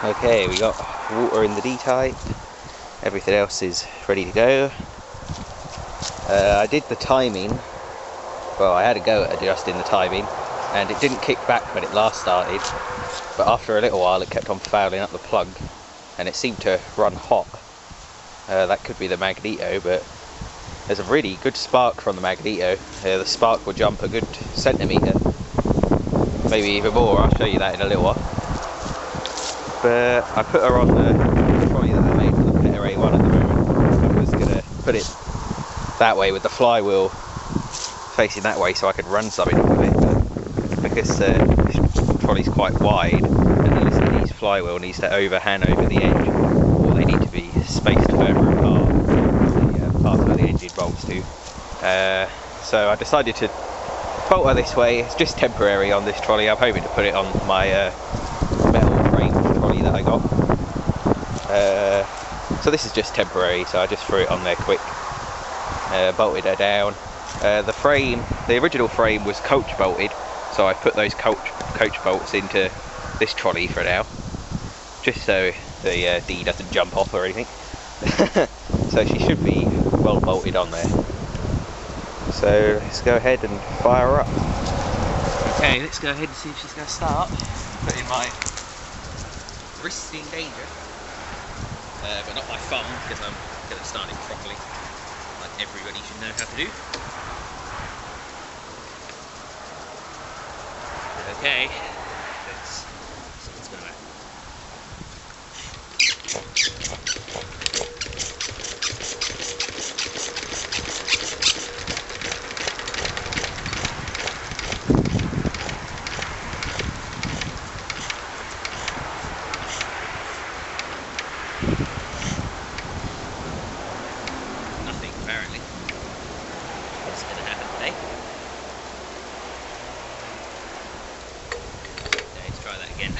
Okay, we got water in the D-type, everything else is ready to go. I did the timing, well I had a go at adjusting the timing and it didn't kick back when it last started, but after a little while it kept on fouling up the plug and it seemed to run hot. That could be the magneto, but there's a really good spark from the magneto. The spark will jump a good centimetre, maybe even more. I'll show you that in a little while. But I put her on the trolley that I made for the Petter A1 at the moment. I was going to put it that way with the flywheel facing that way so I could run something with it, but because this trolley's quite wide and the list of these flywheel needs to overhang over the edge, or they need to be spaced further apart, the parts where the engine bolts to. So I decided to bolt her this way. It's just temporary on this trolley. I'm hoping to put it on my metal frame trolley that I got. So this is just temporary, so I just threw it on there quick, bolted her down. The original frame was coach bolted, so I put those coach bolts into this trolley for now, just so the D doesn't jump off or anything. So she should be well bolted on there. So let's go ahead and fire her up. Okay, let's go ahead and see if she's going to start. Putting my wrists in danger, but not my thumb, because I'm going to start it properly, like everybody should know how to do. Okay, let's see what's going to happen. Nothing, apparently. What's going to happen today? Okay, let's try that again.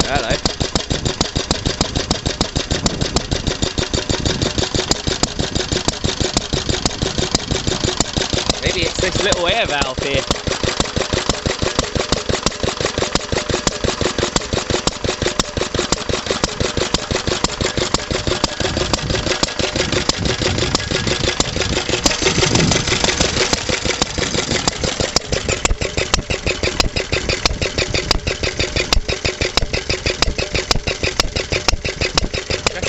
Hello. Maybe it's this little air valve here.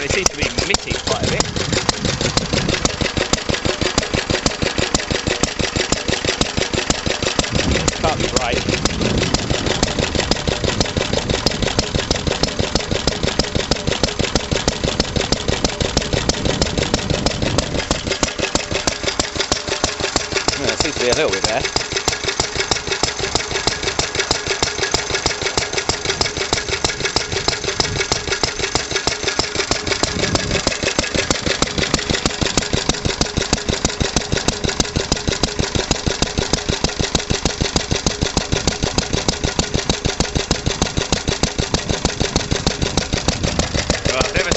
It seems to be emitting quite a bit. Can't be right. It seems to be a little bit there.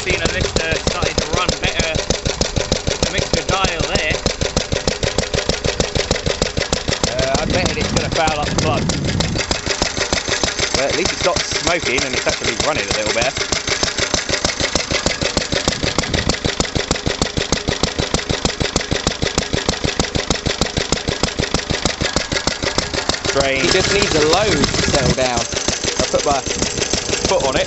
seen a mixture starting to run better with the mixture dial there. I'm betting it's going to foul up the plug. But at least it's not smoking and it's actually running a little better. Drain. He just needs a load to settle down. I put my foot on it.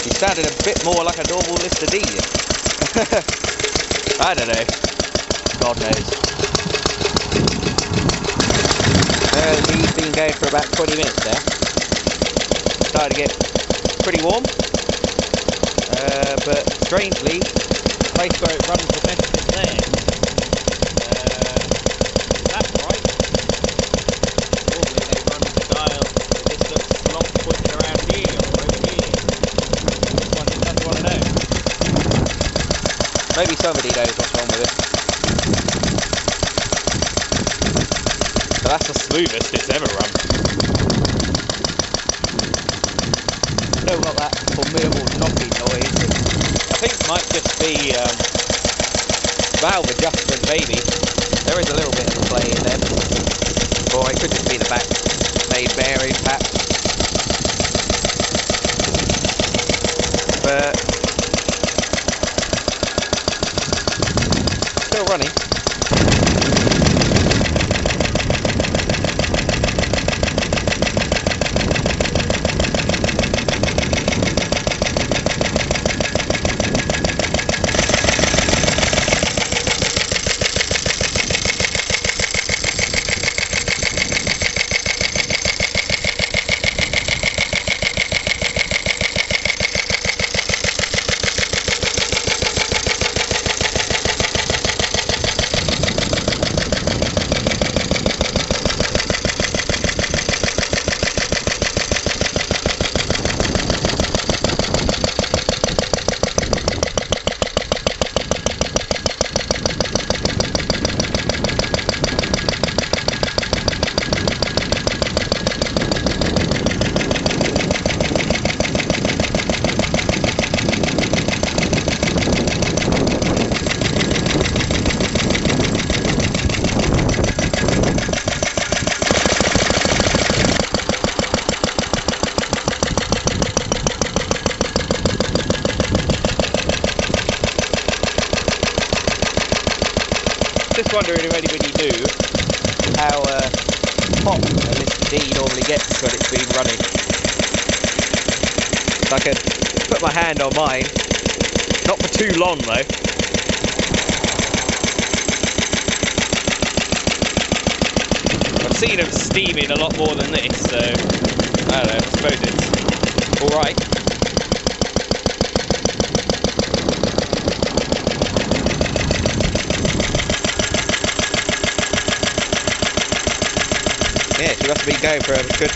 He sounded a bit more like a normal Lister D. I don't know. God knows. He's been going for about 20 minutes now. Starting to get pretty warm. But strangely, the place where it runs the best is there. That's right. Normally they run the dial with this little slot pointing around here or over here. This one just doesn't want to know. Maybe somebody knows what's wrong with it. But that's the smoothest it's ever run. Still got that formidable knocking noise. I think it might just be valve adjustment maybe. There is a little bit of play in there. Or it could just be the back main bearing perhaps. But still running. Just wondering already when you do how hot a Lister D normally gets when it's been running. So I can put my hand on mine, not for too long though. I've seen them steaming a lot more than this, so I don't know, I suppose it's alright. Yeah, she must have been going for a good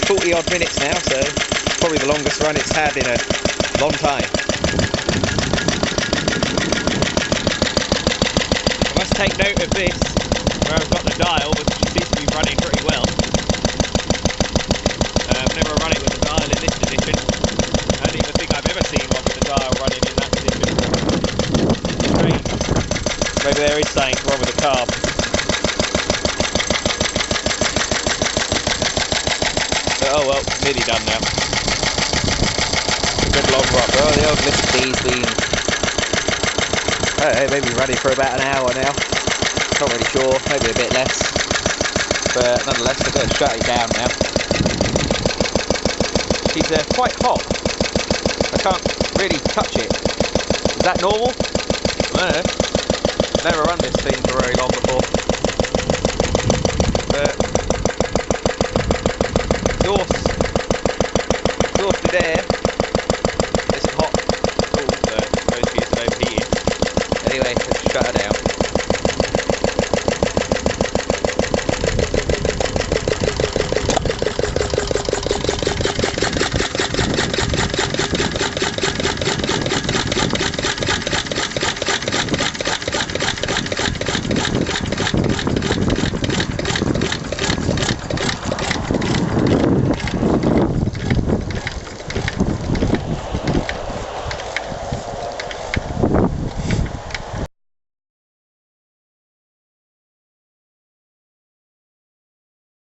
40 odd minutes now, so probably the longest run it's had in a long time. I must take note of this, where I've got the dial, which seems to be running pretty well. I've never run it with the dial in this position. I don't even think I've ever seen one with the dial running in that position. Strange. Maybe there is something wrong with the carb. Oh well, nearly done now. Good long run. Well, the old Lister D's been, I don't know, maybe running for about an hour now. Not really sure, maybe a bit less. But nonetheless, I'm going to shut it down now. She's quite hot. I can't really touch it. Is that normal? I don't know. Never run this thing for very long before. But exhausted air